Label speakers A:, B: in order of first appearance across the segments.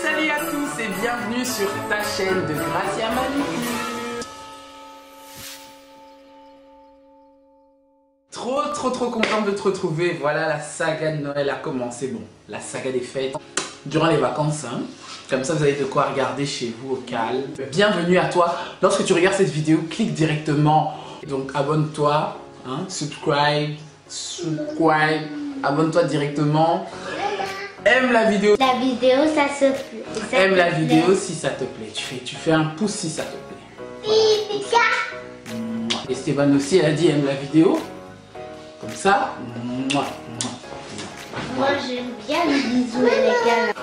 A: Salut à tous et bienvenue sur ta chaîne de Gracia Manicure. Trop contente de te retrouver. Voilà, la saga de Noël a commencé. Bon, la saga des fêtes durant les vacances, hein. Comme ça vous avez de quoi regarder chez vous au calme. Bienvenue à toi. Lorsque tu regardes cette vidéo, clique directement. Donc abonne-toi, hein, subscribe, abonne-toi directement. Aime la vidéo.
B: La vidéo, ça se plaît.
A: Aime la vidéo si ça te plaît. Tu fais un pouce si ça te plaît. Voilà. Et Stéphane aussi, elle a dit aime la vidéo. Comme ça.
B: Moi, j'aime bien les bisous et les câlins.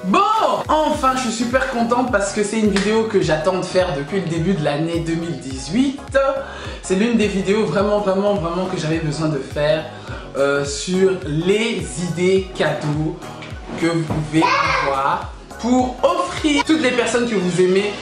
A: Bon, enfin je suis super contente parce que c'est une vidéo que j'attends de faire depuis le début de l'année 2018. C'est l'une des vidéos vraiment que j'avais besoin de faire sur les idées cadeaux que vous pouvez avoir pour offrir toutes les personnes que vous aimez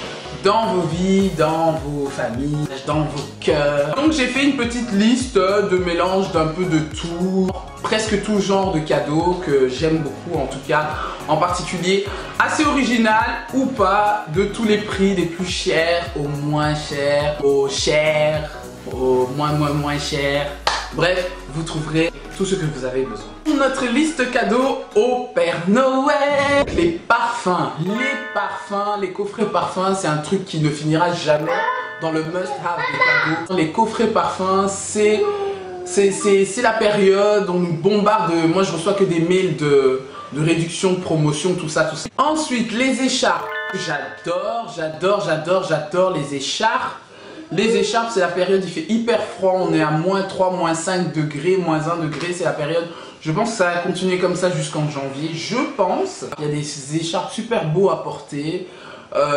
A: dans vos vies, dans vos familles, dans vos cœurs. Donc j'ai fait une petite liste de mélange d'un peu de tout, presque tout genre de cadeaux que j'aime beaucoup en tout cas, en particulier assez original ou pas, de tous les prix, des plus chers aux moins chers, aux chers, aux moins chers. Bref, vous trouverez tout ce que vous avez besoin. Notre liste cadeau au Père Noël. Les parfums, les coffrets parfums, c'est un truc qui ne finira jamais dans le must-have des cadeaux. Les coffrets parfums, c'est la période, on nous bombarde, moi je reçois que des mails de réduction, de promotion, tout ça. Ensuite, les écharpes. J'adore les écharpes. Les écharpes, c'est la période, il fait hyper froid, on est à -3, -5 degrés, -1 degré, c'est la période. Je pense que ça va continuer comme ça jusqu'en janvier, je pense. Il y a des écharpes super beaux à porter.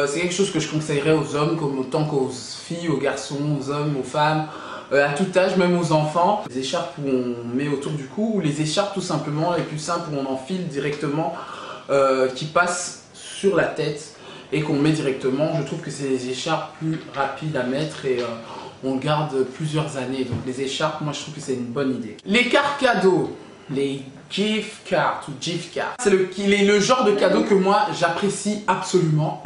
A: C'est quelque chose que je conseillerais aux hommes, comme autant qu'aux filles, aux garçons, aux hommes, aux femmes, à tout âge, même aux enfants. Les écharpes où on met autour du cou, ou les écharpes tout simplement, les plus simples où on enfile directement, qui passent sur la tête et qu'on met directement. Je trouve que c'est des écharpes plus rapides à mettre et on garde plusieurs années. Donc les écharpes, moi je trouve que c'est une bonne idée. Les cartes cadeaux, les gift cards ou gift cards, c'est le genre de cadeau que moi j'apprécie absolument.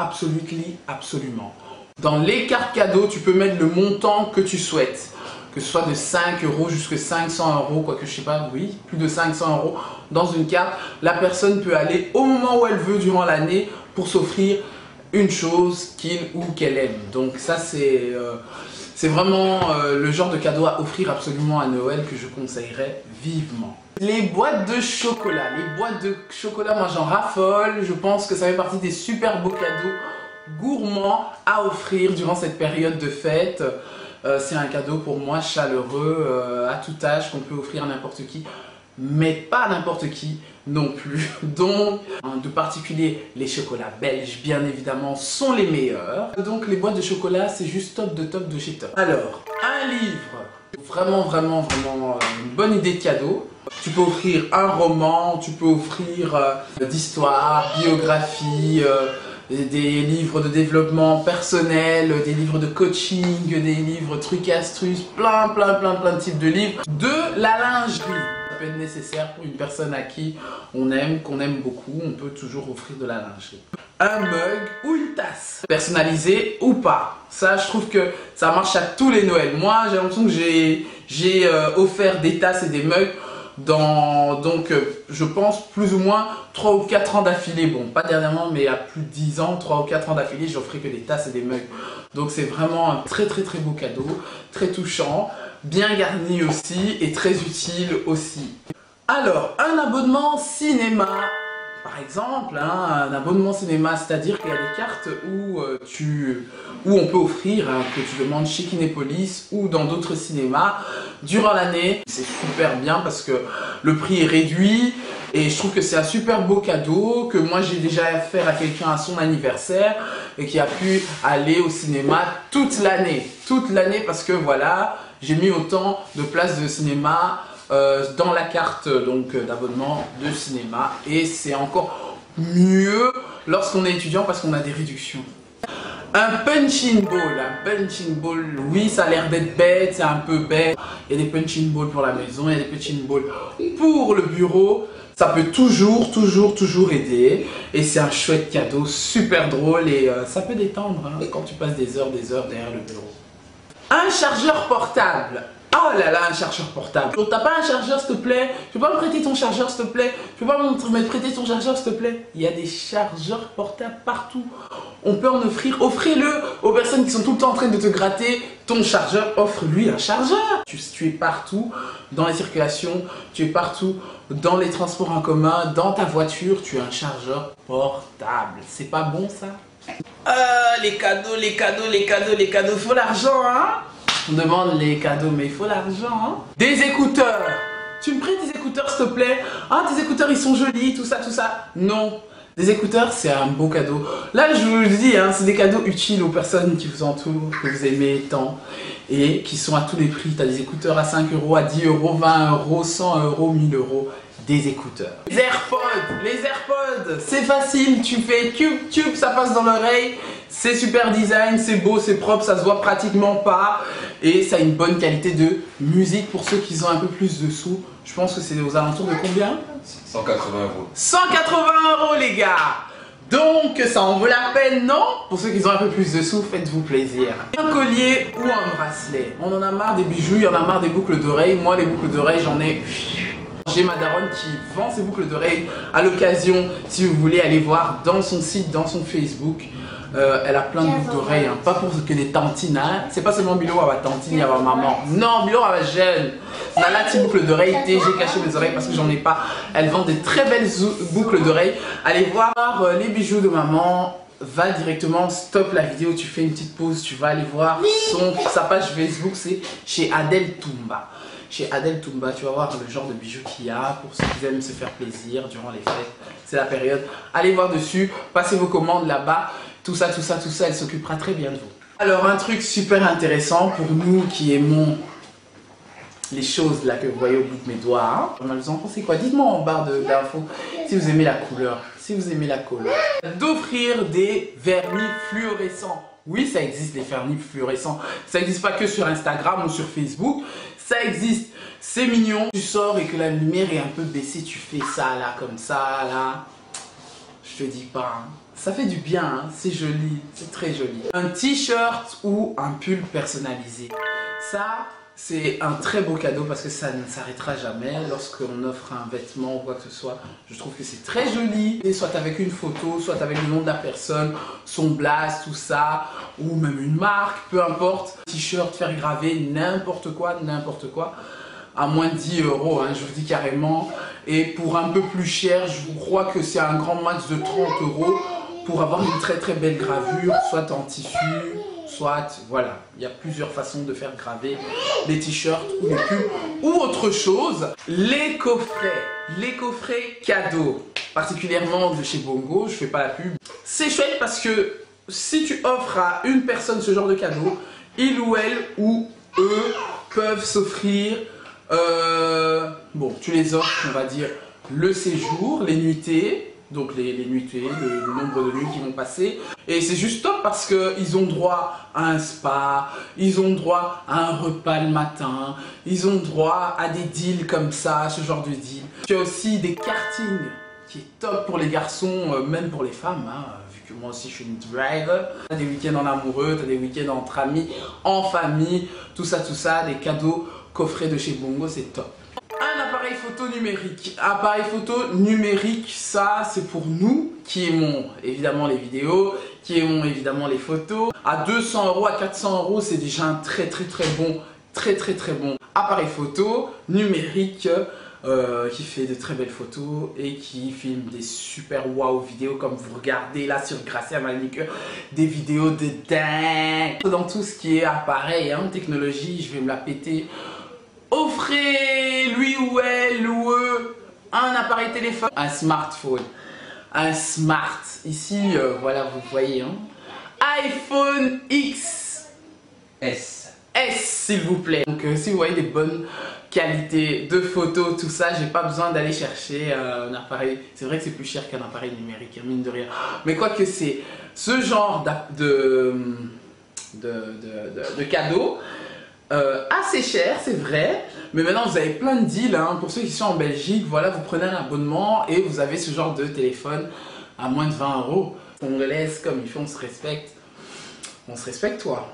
A: Dans les cartes cadeaux, tu peux mettre le montant que tu souhaites. Que ce soit de 5 € jusqu'à 500 €, quoique je sais pas, oui, plus de 500 € dans une carte. La personne peut aller au moment où elle veut durant l'année pour s'offrir une chose qu'il ou qu'elle aime. Donc ça c'est vraiment le genre de cadeau à offrir absolument à Noël que je conseillerais vivement. Les boîtes de chocolat. Les boîtes de chocolat, moi j'en raffole. Je pense que ça fait partie des super beaux cadeaux gourmands à offrir durant cette période de fête. C'est un cadeau pour moi chaleureux, à tout âge, qu'on peut offrir à n'importe qui. Mais pas n'importe qui non plus. Donc, de particulier, les chocolats belges, bien évidemment, sont les meilleurs. Donc, les boîtes de chocolat, c'est juste top de chez top. Alors, un livre, vraiment une bonne idée de cadeau. Tu peux offrir un roman, tu peux offrir d'histoire, biographie, des livres de développement personnel, des livres de coaching, des livres trucs et astuces, plein de types de livres. De la lingerie. Ça peut être nécessaire pour une personne à qui on aime, qu'on aime beaucoup, on peut toujours offrir de la lingerie. Un mug ou une tasse, personnalisée ou pas. Ça, je trouve que ça marche à tous les Noëls. Moi, j'ai l'impression que j'ai offert des tasses et des mugs donc je pense plus ou moins 3 ou 4 ans d'affilée. Bon, pas dernièrement, mais il y a plus de 10 ans, 3 ou 4 ans d'affilée, j'offrais que des tasses et des mugs. Donc c'est vraiment un très beau cadeau, très touchant, bien garni aussi et très utile aussi. Alors, un abonnement cinéma, par exemple, hein, un abonnement cinéma, c'est-à-dire qu'il y a des cartes où on peut offrir, hein, que tu demandes chez Kinépolis ou dans d'autres cinémas durant l'année. C'est super bien parce que le prix est réduit et je trouve que c'est un super beau cadeau que moi j'ai déjà offert à quelqu'un à son anniversaire et qui a pu aller au cinéma toute l'année parce que voilà, j'ai mis autant de places de cinéma dans la carte d'abonnement de cinéma et c'est encore mieux lorsqu'on est étudiant parce qu'on a des réductions. Un punching ball, oui ça a l'air d'être bête, c'est un peu bête. Il y a des punching balls pour la maison, il y a des punching balls pour le bureau. Ça peut toujours aider. Et c'est un chouette cadeau, super drôle et ça peut détendre hein, quand tu passes des heures derrière le bureau. Un chargeur portable. Oh là là, un chargeur portable. Donc t'as pas un chargeur s'il te plaît? Tu peux pas me prêter ton chargeur s'il te plaît? Tu peux pas me prêter ton chargeur s'il te plaît? Il y a des chargeurs portables partout. On peut en offrir. Offrez-le aux personnes qui sont tout le temps en train de te gratter ton chargeur. Offre-lui un chargeur. Tu es partout dans les circulations. Tu es partout dans les transports en commun. Dans ta voiture, tu as un chargeur portable. C'est pas bon ça? Les cadeaux. Faut l'argent hein? On demande les cadeaux, mais il faut l'argent. Hein? Des écouteurs. Tu me prêtes des écouteurs, s'il te plaît? Ah, tes écouteurs, ils sont jolis, tout ça. Non. Des écouteurs, c'est un beau cadeau. Là, je vous le dis, hein, c'est des cadeaux utiles aux personnes qui vous entourent, que vous aimez tant, et qui sont à tous les prix. Tu as des écouteurs à 5 €, à 10 €, 20 €, 100 €, 1000 €. Des écouteurs. Les AirPods, c'est facile, tu fais tube, ça passe dans l'oreille, c'est super design, c'est beau, c'est propre, ça se voit pratiquement pas et ça a une bonne qualité de musique pour ceux qui ont un peu plus de sous. Je pense que c'est aux alentours de combien?
C: 180 €.
A: 180 € les gars. Donc ça en vaut la peine, non? Pour ceux qui ont un peu plus de sous, faites-vous plaisir. Un collier ou un bracelet. On en a marre des bijoux, il y en a marre des boucles d'oreilles. Moi les boucles d'oreilles j'en ai... J'ai ma daronne qui vend ses boucles d'oreilles à l'occasion, si vous voulez aller voir dans son site, dans son Facebook. Elle a plein de boucles d'oreilles, hein. Pas pour que des tantines, hein. C'est pas seulement Bilo à ma tantine et à ma maman. Non, Bilo à ma jeune. On a la petite boucle d'oreille, j'ai caché mes oreilles parce que j'en ai pas. Elle vend des très belles boucles d'oreilles. Allez voir les bijoux de maman. Va directement, stop la vidéo, tu fais une petite pause, tu vas aller voir sa page Facebook, c'est chez Adel Toumba. Chez Adel Toumba, tu vas voir le genre de bijoux qu'il y a pour ceux qui aiment se faire plaisir durant les fêtes. C'est la période. Allez voir dessus, passez vos commandes là-bas. Tout ça, elle s'occupera très bien de vous. Alors, un truc super intéressant pour nous qui aimons les choses là que vous voyez au bout de mes doigts. Hein. Vous en pensez quoi? Dites-moi en barre d'infos si vous aimez la couleur. D'offrir des vernis fluorescents. Oui, ça existe les vernis fluorescents. Ça n'existe pas que sur Instagram ou sur Facebook. Ça existe. C'est mignon. Tu sors et que la lumière est un peu baissée. Tu fais ça là, comme ça là. Je te dis pas. Hein. Ça fait du bien. Hein. C'est joli. C'est très joli. Un t-shirt ou un pull personnalisé. Ça... c'est un très beau cadeau parce que ça ne s'arrêtera jamais lorsqu'on offre un vêtement ou quoi que ce soit. Je trouve que c'est très joli, soit avec une photo, soit avec le nom de la personne, son blast, tout ça, ou même une marque, peu importe. T-shirt, faire graver n'importe quoi, à moins de 10 €, hein, je vous dis carrément. Et pour un peu plus cher, je vous crois que c'est un grand max de 30 € pour avoir une très très belle gravure, soit en tissu, soit, voilà, il y a plusieurs façons de faire graver des t-shirts ou des pulls ou autre chose. Les coffrets cadeaux, particulièrement de chez Bongo, je fais pas la pub. C'est chouette parce que si tu offres à une personne ce genre de cadeau, il ou elle ou eux peuvent s'offrir, bon, tu les offres, on va dire, le séjour, les nuitées. Donc les nuitées, le nombre de nuits qui vont passer. Et c'est juste top parce qu'ils ont droit à un spa, ils ont droit à un repas le matin, ils ont droit à des deals comme ça, ce genre de deal. Tu as aussi des kartings qui est top pour les garçons, même pour les femmes, hein, vu que moi aussi je suis une driver. Tu as des week-ends en amoureux, tu as des week-ends entre amis, en famille, tout ça, des cadeaux coffrets de chez Bongo, c'est top. Un appareil photo numérique. Appareil photo numérique, ça c'est pour nous qui aimons évidemment les vidéos, qui aimons évidemment les photos. À 200 €, à 400 €, c'est déjà un très bon appareil photo numérique qui fait de très belles photos et qui filme des super wow vidéos comme vous regardez là sur Gracia Manicure, des vidéos de dingue. Dans tout ce qui est appareil, hein, technologie, je vais me la péter. Offrez lui ou elle ou eux un appareil téléphone, un smartphone, un smart. Ici, voilà, vous voyez, hein. iPhone X.
C: S.
A: S s'il vous plaît. Donc si vous voyez des bonnes qualités de photos, tout ça, j'ai pas besoin d'aller chercher un appareil. C'est vrai que c'est plus cher qu'un appareil numérique, mine de rien. Mais quoi que c'est ce genre de cadeaux. Assez cher, c'est vrai, mais maintenant vous avez plein de deals hein. Pour ceux qui sont en Belgique, voilà, vous prenez un abonnement et vous avez ce genre de téléphone à moins de 20 euros. On le laisse comme il faut, on se respecte. On se respecte, toi.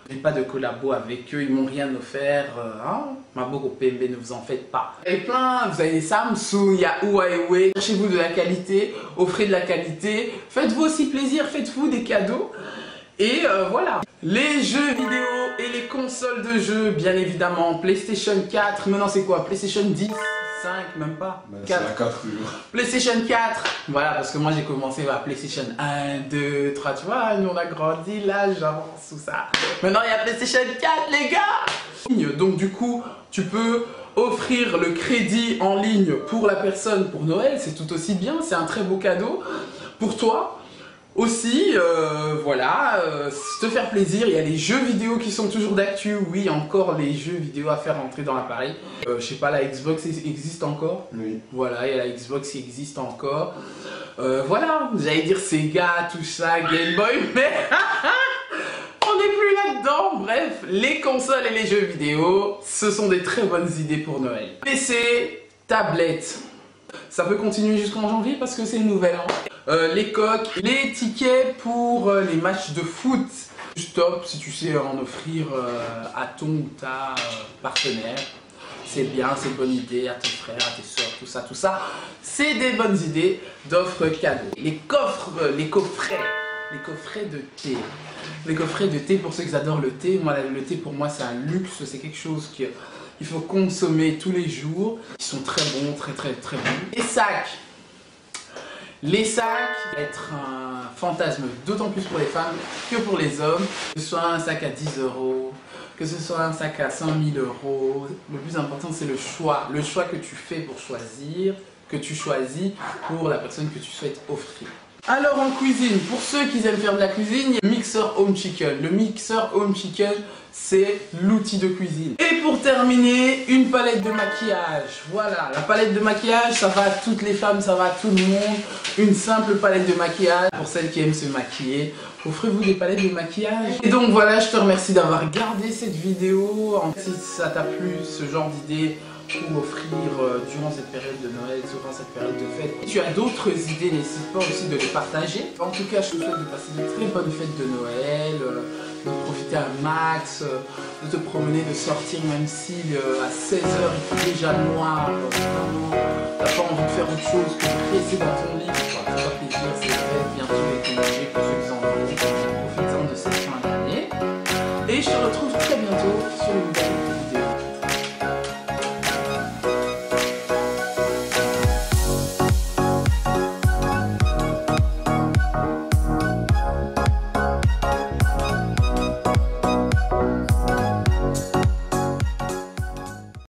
A: J'ai pas de collabo avec eux, ils m'ont rien offert. Hein? Maboko au PMB, ne vous en faites pas. Vous avez plein, vous avez des Samsung, il y a Huawei. Cherchez-vous de la qualité, offrez de la qualité. Faites-vous aussi plaisir, faites-vous des cadeaux. Et voilà. Les jeux vidéo et les consoles de jeux, bien évidemment. PlayStation 4, maintenant c'est quoi? PlayStation 10, 5, même pas 4.
C: C'est la 4 toujours.
A: PlayStation 4, voilà, parce que moi j'ai commencé par PlayStation 1, 2, 3, tu vois, nous on a grandi, là j'avance, tout ça. Maintenant il y a PlayStation 4, les gars. Donc du coup, tu peux offrir le crédit en ligne pour la personne pour Noël, c'est tout aussi bien, c'est un très beau cadeau pour toi. Aussi, voilà, te faire plaisir, il y a les jeux vidéo qui sont toujours d'actu, oui, encore les jeux vidéo à faire entrer dans l'appareil. Je sais pas, la Xbox existe encore? Oui. Voilà, il y a la Xbox qui existe encore. Voilà, j'allais dire Sega, tout ça, Game Boy, mais on n'est plus là-dedans. Bref, les consoles et les jeux vidéo, ce sont des très bonnes idées pour Noël. PC, tablette. Ça peut continuer jusqu'en janvier parce que c'est le nouvel an. Les coques, les tickets pour les matchs de foot. Stop si tu sais en offrir à ton ou ta partenaire. C'est bien, c'est une bonne idée, à tes frères, à tes soeurs, tout ça. C'est des bonnes idées d'offres cadeaux. Les coffrets de thé. Les coffrets de thé pour ceux qui adorent le thé. Moi, le thé pour moi c'est un luxe, c'est quelque chose qu'il faut consommer tous les jours. Ils sont très bons, très bons. Les sacs. Les sacs vont être un fantasme, d'autant plus pour les femmes que pour les hommes. Que ce soit un sac à 10 euros, que ce soit un sac à 100 000 euros. Le plus important c'est le choix. Le choix que tu fais pour choisir, que tu choisis pour la personne que tu souhaites offrir. Alors en cuisine, pour ceux qui aiment faire de la cuisine, il y a le mixeur Home Chicken. Le mixeur Home Chicken, c'est l'outil de cuisine. Et pour terminer, une palette de maquillage. Voilà, la palette de maquillage, ça va à toutes les femmes, ça va à tout le monde. Une simple palette de maquillage pour celles qui aiment se maquiller. Offrez-vous des palettes de maquillage. Et donc voilà, je te remercie d'avoir regardé cette vidéo. Si ça t'a plu, ce genre d'idée pour offrir durant cette période de Noël, durant cette période de fête. Si tu as d'autres idées, n'hésite pas aussi de les partager. En tout cas, je te souhaite de passer de très bonnes fêtes de Noël, de profiter un max, de te promener, de sortir même si à 16 h il fait déjà noir. T'as pas envie de faire autre chose que de rester dans ton lit. Fais-toi plaisir, c'est vrai, bientôt les congés pour ceux qui en ont. Profites-en de cette fin d'année. Et je te retrouve très bientôt sur une nouvelle vidéo.